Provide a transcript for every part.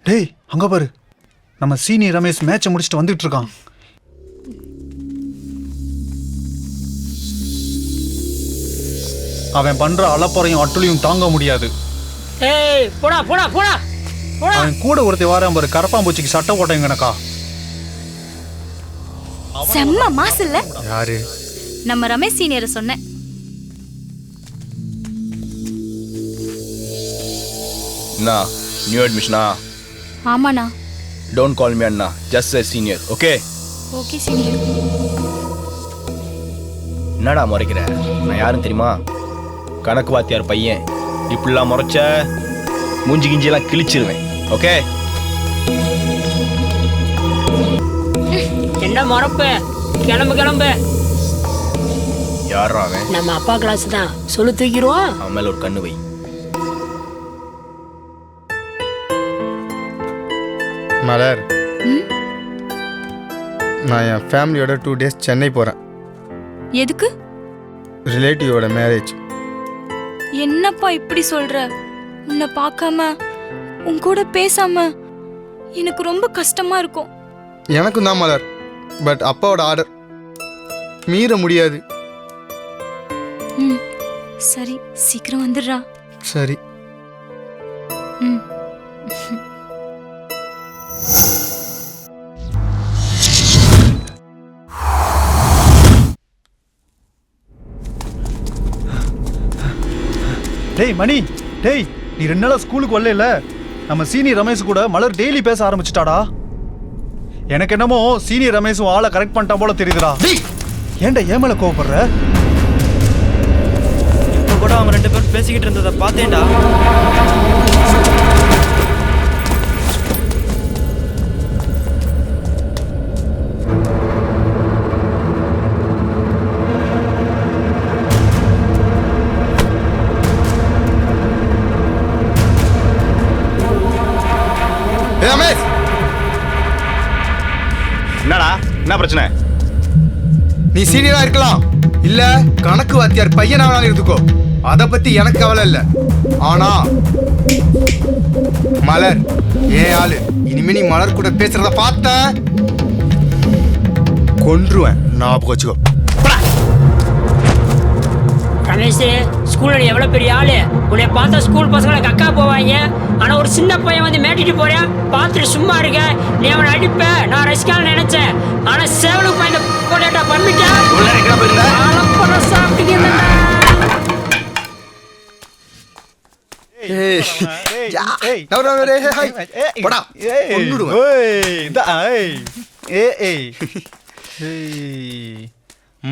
டேய் அங்க பாரு, நம்ம சீனியர் ரமேஷ் மேட்சை முடிச்சுட்டு வந்துட்டு இருக்கான். அவன் பண்ற அலப்பறையும் அட்டுளையும் தாங்க முடியாது. ஏய் போடா போடா போடா போடா. அவன் கூட ஒருத்தி வாரம் பாரு, கரப்பாம்பூச்சிக்கு சட்டை போட்டேன் கணக்கா. செம்ம மாஸ் இல்ல? யாரு? நம்ம ரமேஷ் சீனியரை சொன்னேன். அண்ணா நியூ அட்மிஷனா? ஆமாண்ணா. Don't call me Anna, just a senior, okay? Okay senior. என்னடா முறைக்கிற? நான் யாரும் தெரியுமா? கணக்கு வாத்தியார் பையன். இப்படிலாம் முறைச்ச மூஞ்சி கிஞ்சியெல்லாம் கிழிச்சிருவேன், ஓகே? என்ன மறப்பு? கிளம்பு கிளம்பு. யாரா அவன்? நம்ம அப்பா கிளாஸ் தான், சொல்லு தூக்கிடுவோம். அவன் மேல ஒரு கண்ணு வை. மலர், நான் என் ஃபேமிலியோட 2 days சென்னை போகிறேன். எதுக்கு? ரிலேட்டிவோட மேரேஜ். என்னப்பா இப்படி சொல்ற? உன்னை பார்க்காம உன் கூட பேசாம எனக்கு ரொம்ப கஷ்டமா இருக்கும். எனக்கும் தான் மலர், பட் அப்பாவோட ஆர்டர் மீற முடியாது. சரி, சீக்கிரம் வந்துடுறா. சரி. டேய் மணி, டேய் நீ 2 நாளா ஸ்கூலுக்கு வரல. நம்ம சீனியர் ரமேஷ் கூட மலர் டெய்லி பேச ஆரம்பிச்சிட்டாடா. எனக்கு என்னமோ சீனியர் ரமேஷும் ஆளை கரெக்ட் பண்ணிட்டா போல தெரியுதுடா. ஏன்டா ஏன் மேல கோவப்படுற? இப்போ கூட அவங்க 2 பேரும் பேசிக்கிட்டு இருந்ததை பார்த்தேன்டா. ரமேஷ், என்னடா என்ன பிரச்சனை? நீ சீனியரா இருக்கலாம், இல்ல கணக்கு வாத்தியார் பையனா வேணாலும் இருந்துக்கோ. அதை பத்தி எனக்கு கவலை இல்லை. ஆனா மலர் ஏன் ஆளு. இனிமே நீ மலர் கூட பேசுறத பார்த்த கொன்றுவேன். ஞாபகம் வச்சுக்கோ. ரமேஷ், ஸ்கூல்ல நீ எவ்வளவு பெரிய ஆளு. உன்னை பார்த்தா ஸ்கூல் பசங்களை கக்கா போவாங்க. ஆனா ஒரு சின்ன பையன் வந்து மேட்டிட்டு போறேன், பார்த்துட்டு சும்மா இருக்க. நீ அவனை அடிப்ப, நான் ரசிக்கான்னு நினைச்சேன். ஆனா சேவலுக்கு பையன் போட்டா பண்ணிட்டேன்.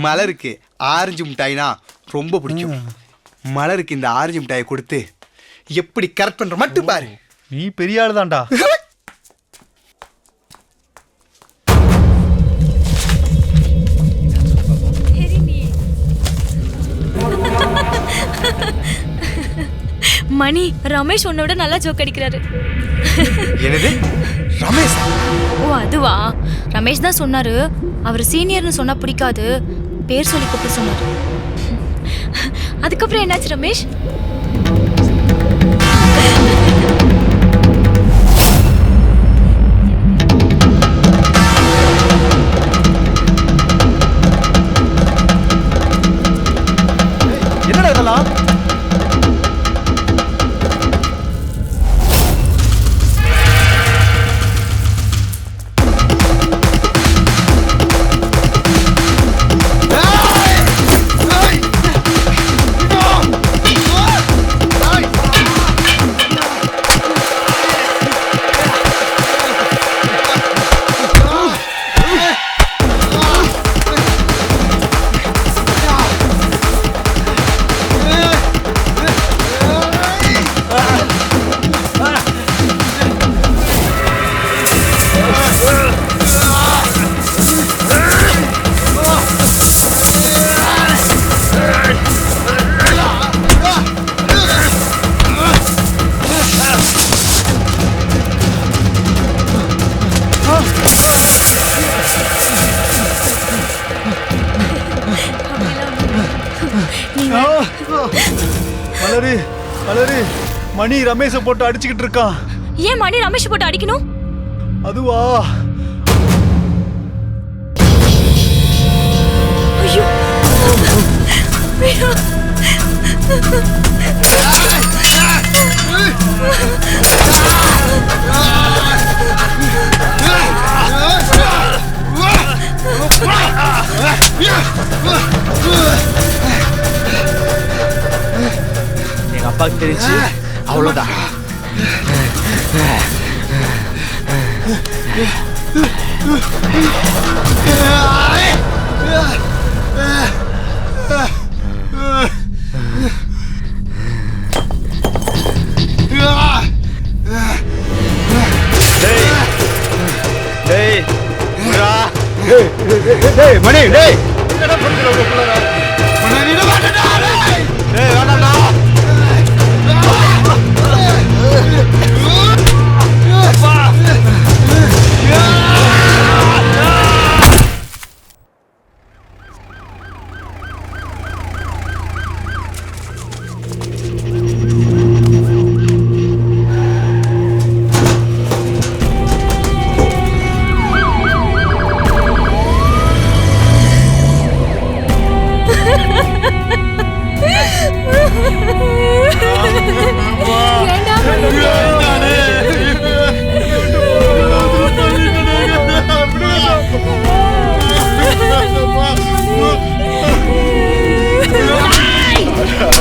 மலருக்கு ஆரஞ்சு மிட்டாய்னா ரொம்ப பிடிக்கும். மலருக்கு இந்த ஆரஞ்சு மிட்டாயை கொடுத்து எப்படி கரெக்ட் பண்ற மட்டும் பாரு. நீ பெரிய ஆளு தான்டா. மணி, ரமேஷ் உன்னோட நல்லா ஜோக் அடிக்கிறாரு. என்னது ரமேஷ்? ஓ அதுவா? ரமேஷ் தான் சொன்னாரு, அவர் சீனியர்னு சொன்னா பிடிக்காது, பேர் சொல்லி கூப்பிட்டு சொன்னாரு. அதுக்கப்புறம் என்னாச்சு ரமேஷ்? என்னடா இதெல்லாம்? மலரு மலரு, மணி ரமேஷை போட்டு அடிச்சுக்கிட்டு இருக்கான். ஏன் மணி ரமேஷ் போட்டு அடிக்கணும்? அதுவா? ஐயோ மீரா. எங்க அப்பாவுக்கு தெரிஞ்சு அவ்வளவுதான். மணி டேய்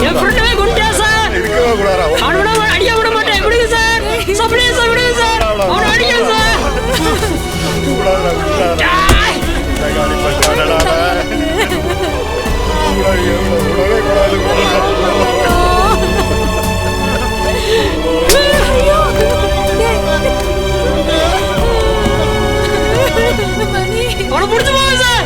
என் ஃப்ரெண்டே குண்டா சார். அவனோட அடிக்க விட மாட்டேன். விடுங்க சார். சப்ளைஸ் சார் விடுங்க சார். அவனை அடிக்க சார். அவனை பிடிச்சு போங்க சார்.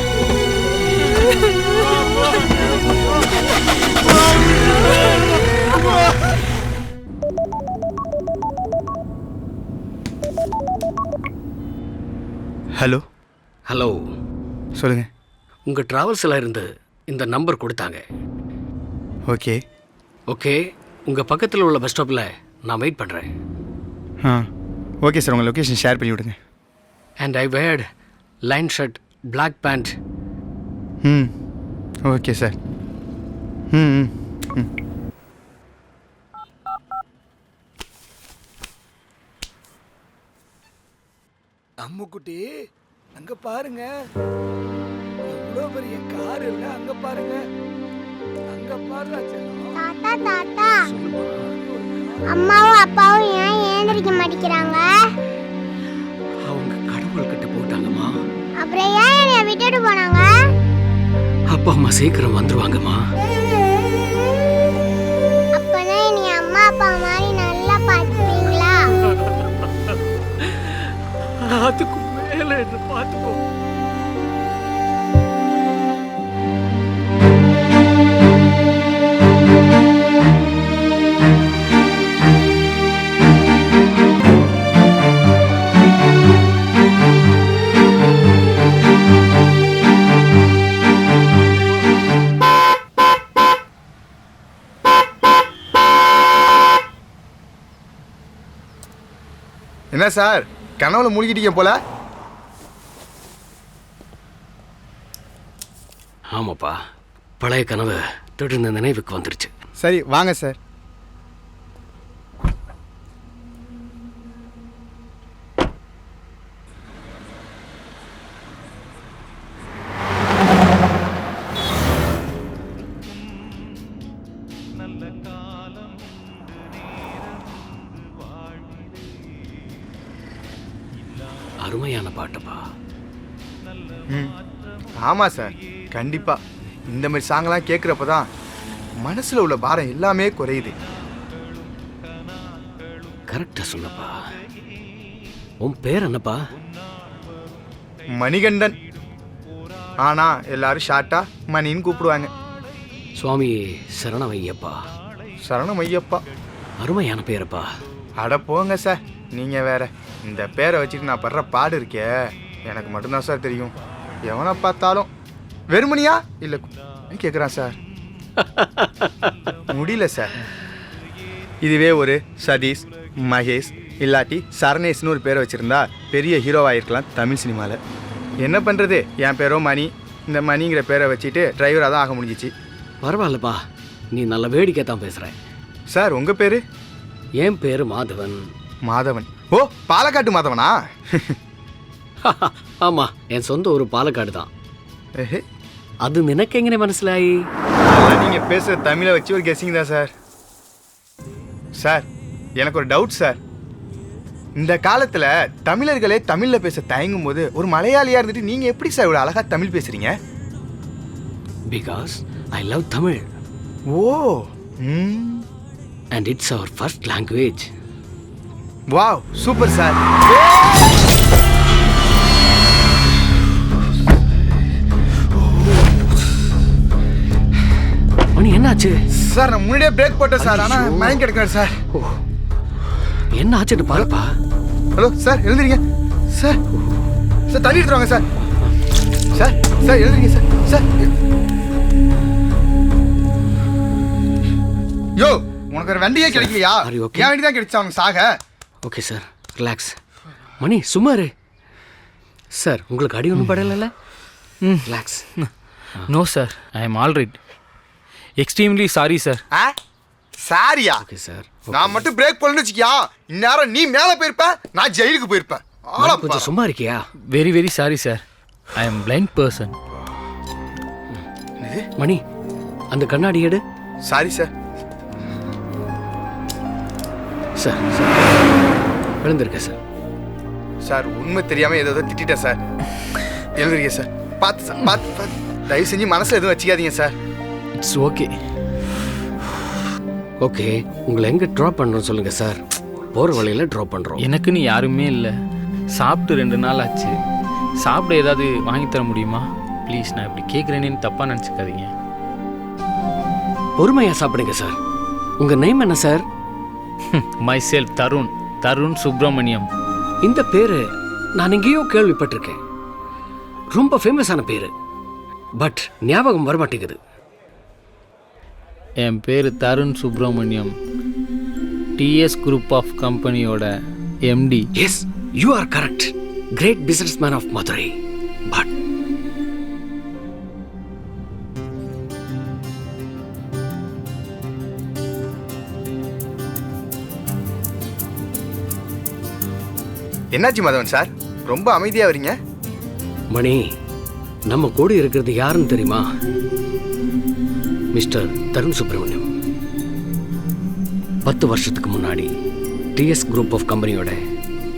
ஹலோ ஹலோ, சொல்லுங்க. உங்கள் ட்ராவல்ஸில் இருந்து இந்த நம்பர் கொடுத்தாங்க. ஓகே ஓகே, உங்கள் பக்கத்தில் உள்ள பஸ் ஸ்டாப்பில் நான் வெயிட் பண்ணுறேன். ஓகே சார், உங்கள் லொக்கேஷன் ஷேர் பண்ணி விடுங்க. And I wear line shirt, black pant. Okay sir. அம்முக்குட்டி அங்க பாருங்க, எவ்வளவு பெரிய கார் இல்ல, அங்க பாருங்க, அங்க பாருடா செல்லம். தாத்தா தாத்தா, அம்மாவும் அப்பாவும் ஏன் ஏந்திரிக்க மாட்டேங்கிறாங்க? அவங்க கடவுள்கிட்ட போட்டாங்கம்மா. அப்புறம் ஏன் என்னை விட்டுட்டு போனாங்க? அப்பா அம்மா சீக்கிரம் வந்துருவாங்கம்மா. அப்பனா நீ அம்மா அப்பா மாதிரி நல்லா பார்த்துப்பீங்களா? அதுக்கு மேல என்ன பார்த்துக்கோ. என்ன சார், கனவுல மூழ்கிட்டீங்க போல? ஆமாப்பா, பழைய கனவு திடீர்னு நினைவுக்கு வந்துருச்சு. சரி வாங்க சார். அருமையான பாட்டுப்பா. ஆமாம் சார், கண்டிப்பாக இந்த மாதிரி சாங்கெல்லாம் கேட்குறப்ப தான் மனசில் உள்ள பாரம் எல்லாமே குறையுது. கரெக்டா சொன்னப்பா. உன் பேர் என்னப்பா? மணிகண்டன். ஆனால் எல்லாரும் ஷார்ட்டாக மணின்னு கூப்பிடுவாங்க. சுவாமி சரணமையப்பா. சரணம் ஐயப்பா. அருமையான பேரப்பா. அட போங்க சார், நீங்கள் வேற. இந்த பேரை வச்சுட்டு நான் படுற பாடு இருக்கே, எனக்கு மட்டும்தான் சார் தெரியும். எவனை பார்த்தாலும் வெறுமணியா இல்லை கேட்குறான் சார். முடியல சார். இதுவே ஒரு சதீஷ், மகேஷ் இல்லாட்டி சரணேஷ்னு ஒரு பேரை வச்சுருந்தா பெரிய ஹீரோவாயிருக்கலாம் தமிழ் சினிமாவில். என்ன பண்ணுறது, என் பேரோ மணி. இந்த மணிங்கிற பேரை வச்சுட்டு டிரைவராக தான் ஆக முடிஞ்சிச்சு. பரவாயில்லப்பா, நீ நல்ல வேடிக்கை தான் பேசுகிற. சார் உங்கள் பேர்? என் பேர் மாதவன். மாதவன்? ஓ, பாலக்காட்டு மாதவனா? ஆமாம், என் சொந்த ஒரு பாலக்காடு தான். அது நினைக்க எங்கே மனசிலாயி? நீங்கள் பேசுகிற தமிழை வச்சு ஒரு கெஸ்ஸிங் தான் சார். சார் எனக்கு ஒரு டவுட் சார். இந்த காலத்தில் தமிழர்களே தமிழில் பேச தயங்கும் போது ஒரு மலையாளியாக இருந்துட்டு நீங்கள் எப்படி சார் இவ்வளோ அழகாக தமிழ் பேசுகிறீங்க? Because I love Tamil. Oh, and it's our first language. Wow, super sir. Mani என்னாச்சு சார்? நான் முன்னாடியே பிரேக் போட்டேன் சார், ஆனால் மயம் கிடைக்கிறார் சார். என்ன ஆச்சுன்னு பாருப்பா. ஹலோ சார், எழுந்துறீங்க சார். சார் தண்ணி எடுத்துருவாங்க சார். சார் சார் எழுந்துறீங்க சார். சார் யோ, உனக்கு ஒரு வண்டியே கிடைக்கலையா? Are you okay? என் வண்டி தான் கிடைச்சா அவனுக்கு சாக. Okay sir, relax. மணி சும்மாரு. சார் உங்களுக்கு அடி ஒன்றும் படலைல்ல? Relax. No sir, I am all right. Extremely sorry sir. சாரியா? Okay sir. நான் மட்டும் பிரேக் பண்ணு வச்சுக்கியா, இந்நேரம் நீ மேலே போயிருப்ப, நான் ஜெயிலுக்கு போயிருப்பேன். கொஞ்சம் சும்மா இருக்கியா? Very very sorry sir, I am blind person. Mani அந்த கண்ணாடி எடு. Sorry sir. சார் விழுந்திருக்க சார். சார் உண்மை தெரியாமல் ஏதோ திட்டேன் சார். எழுதுறீங்க சார். பார்த்து சார், பார்த்து. தயவு செஞ்சு மனசில் எதுவும் வச்சுக்காதீங்க சார். It's okay. ஓகே, உங்களை எங்கே ட்ராப் பண்ணுறோம் சொல்லுங்கள் சார். போகிற வழியில் ட்ராப் பண்ணுறோம். எனக்குன்னு யாருமே இல்லை. சாப்பிட்டு 2 நாள் ஆச்சு. சாப்பிட ஏதாவது வாங்கி தர முடியுமா ப்ளீஸ்? நான் இப்படி கேட்குறேன்னு தப்பாக நினச்சிக்காதீங்க. பொறுமையாக சாப்பிடுங்க சார். உங்கள் நேம் என்ன sir? My self Tarun Subramaniam. இந்த பேர் நான் எங்கேயோ கேள்விப்பட்டிருக்கேன். ரொம்ப ஃபேமஸான பேர், பட் ஞாபகம் வரமாட்டேங்குது. என் பேர் Tarun Subramaniam, TS group of கம்பெனியோட MD. Yes, you are correct. Great business man of Madurai. But என்னாச்சு மாதவன் சார், ரொம்ப அமைதியாக வரீங்க? மணி, நம்ம கூட இருக்கிறது யாருன்னு தெரியுமா? மிஸ்டர் தருண் சுப்பிரமணியம். 10 வருஷத்துக்கு முன்னாடி டிஎஸ் குரூப் ஆஃப் கம்பெனியோட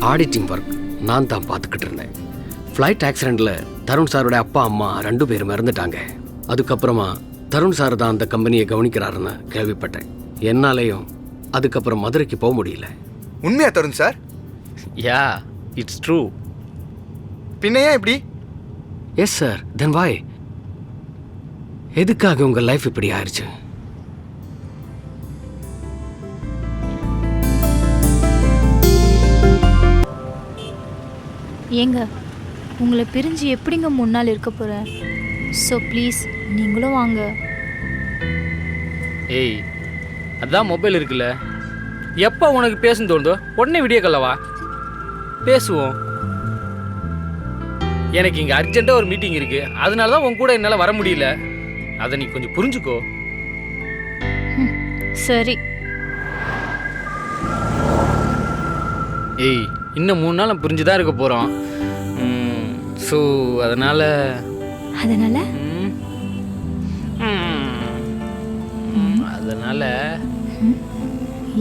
ஆடிட்டிங் ஒர்க் நான் தான் பார்த்துக்கிட்டு இருந்தேன். ஃப்ளைட் ஆக்சிடெண்ட்டில் தருண் சாரோட அப்பா அம்மா 2 பேரும் இறந்துட்டாங்க. அதுக்கப்புறமா தருண் சார் தான் அந்த கம்பெனியை கவனிக்கிறாருன்னு கேள்விப்பட்டேன். என்னாலேயும் அதுக்கப்புறம் மதுரைக்கு போக முடியல. உண்மையா Tarun sir? Yeah, it's true. பின்னையா இப்படி? Yes sir. Then why? எதுக்காக உங்கள் லைஃப் இப்படி ஆயிடுச்சு? ஏங்க, உங்களை பிரிஞ்சு எப்படிங்க முன்னால் இருக்க போகிறேன்? ஸோ ப்ளீஸ் நீங்களும் வாங்க. ஏய், அதான் மொபைல் இருக்குல்ல, எப்போ உனக்கு பேசணும் தோணுதோ உடனே வீடியோ கால்ல வா, பேசுவோம். எனக்கு இங்கே அர்ஜென்ட்டாக ஒரு மீட்டிங் இருக்கு, அதனால தான் உன் கூட என்னால் வர முடியல. அதை நீ கொஞ்சம் புரிஞ்சுக்கோ. சரி. ஏய், இன்னும் 3 நாள் புரிஞ்சு தான் இருக்க போகிறோம். ஸோ அதனால் அதனால்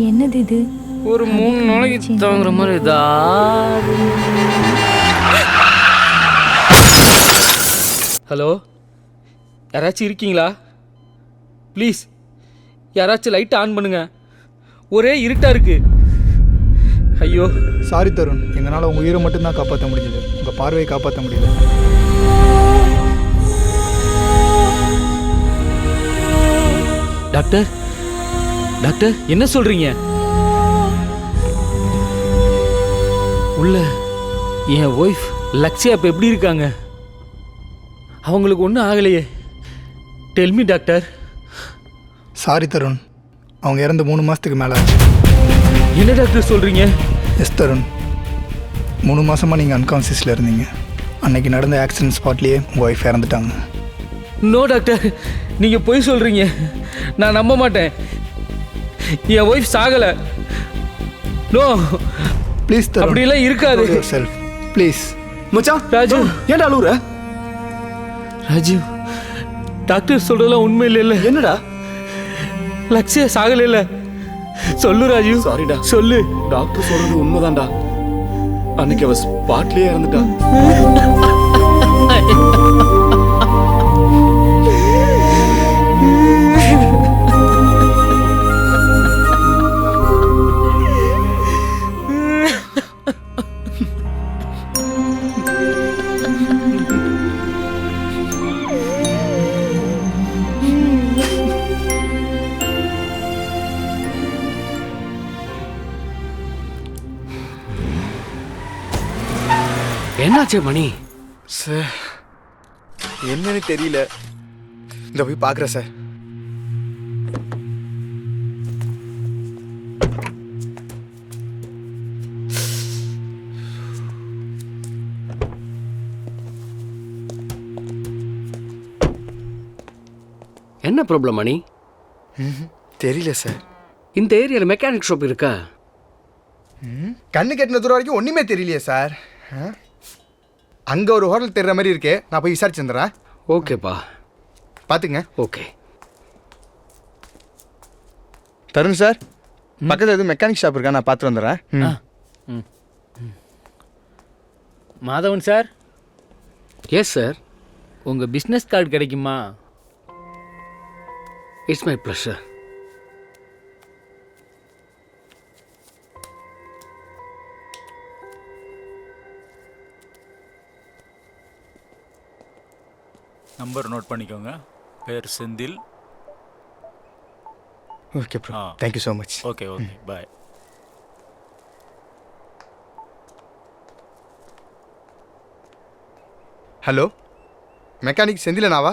என்னது இது? ஒரு 3 நாளைக்கு தாங்குற மாதிரி ஏதாவது. ஹலோ, யாராச்சும் இருக்கீங்களா? ப்ளீஸ் யாராச்சும் லைட் ஆன் பண்ணுங்க, ஒரே இருட்டா இருக்கு. ஐயோ. சாரி தருண், எங்களால் உங்கள் உயிரை மட்டும்தான் காப்பாற்ற முடிஞ்சது, உங்கள் பார்வையை காப்பாற்ற முடியல. டாக்டர், டாக்டர் என்ன சொல்றீங்க? உள்ள என் ஒய்ஃப் லக்ஷயா இப்போ எப்படி இருக்காங்க? அவங்களுக்கு ஒன்றும் ஆகலையே. Tell me doctor. Sorry Tarun, அவங்க இறந்து 3 மாதத்துக்கு மேலே ஆச்சு. என்ன டாக்டர் சொல்கிறீங்க? எஸ் தருண், 3 மாசமாக நீங்கள் அன்கான்சியஸில் இருந்தீங்க. அன்னைக்கு நடந்த ஆக்சிடென்ட் ஸ்பாட்லேயே உங்கள் ஒய்ஃப் இறந்துட்டாங்க. நோ டாக்டர், நீங்கள் பொய் சொல்கிறீங்க. நான் நம்ப மாட்டேன். என் ஒய்ஃப் சாகலை. நோ, ப்ளீஸ் தருண், அப்படிலாம் இருக்காது. Self please. மச்சான் ராஜு, ஏன்டா அழுவுற? ராஜு, டாக்டர் சொல்றதெல்லாம் உண்மை இல்ல. என்னடா? லக்ஷ்யா சாகல இல்ல. சொல்லு ராஜு. சாரிடா. சொல்லு. டாக்டர் சொல்றது உண்மைதான்டா. அன்னைக்கு அவ ஸ்பாட்லயே இறந்துட்டா. என்னாச்சு மணி? சார் என்னன்னு தெரியல. இந்த போய் பார்க்குறேன் சார். என்ன ப்ராப்ளம் மணி? தெரியல சார். இந்த ஏரியாவில் மெக்கானிக் ஷாப் இருக்கா? கண்ணு கட்டின தூரம் வரைக்கும் ஒன்றுமே தெரியலையே சார். அங்கே ஒரு ஹோட்டல் தெரிகிற மாதிரி இருக்கே, நான் போய் விசாரிச்சு வந்துடுறேன். ஓகேப்பா, பார்த்துங்க. ஓகே. தருண் சார், பக்கத்தில் எதுவும் மெக்கானிக் ஷாப் இருக்கா? நான் பார்த்து வந்துடுறேன். மாதவன் சார். Yes sir. உங்கள் பிஸ்னஸ் கார்டு கிடைக்குமா? It's my pleasure. Number note பண்ணிக்கோங்க. பேர் Senthil. Okay bro, thank you so much. Okay okay, bye. Hello, mechanic செந்திலனாவா?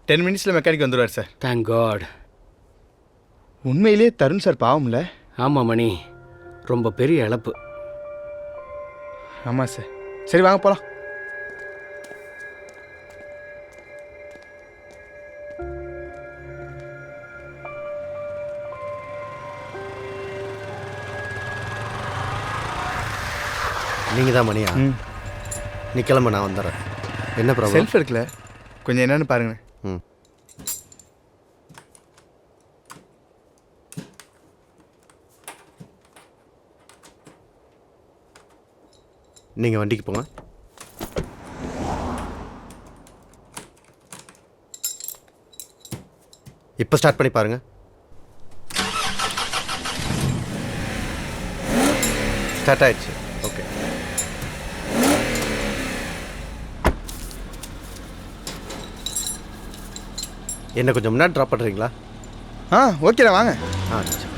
டென் மினிட்ஸில் மெக்கானிக் வந்துடுவார் சார். Thank God. உண்மையிலேயே தருண் சார் பாவம்ல. ஆமாம் மணி, ரொம்ப பெரிய இழப்பு. ஆமாம் சார். சரி வாங்க போகலாம். நீங்கள் தான் மணியா? நீ கிளம்ப, நான் வந்துடுறேன். என்ன ப்ராப்ளம்? செல்ஃப் இருக்குல்ல, கொஞ்சம் என்னன்னு பாருங்க. ம். நீங்கள் வண்டிக்கு போங்க. இப்போ ஸ்டார்ட் பண்ணி பாருங்க. ஸ்டார்ட் ஆயிடுச்சு. ஓகே. என்ன கொஞ்சம் முன்னாடி ட்ராப் பண்ணுறீங்களா? ஓகேடா வாங்க. சரி.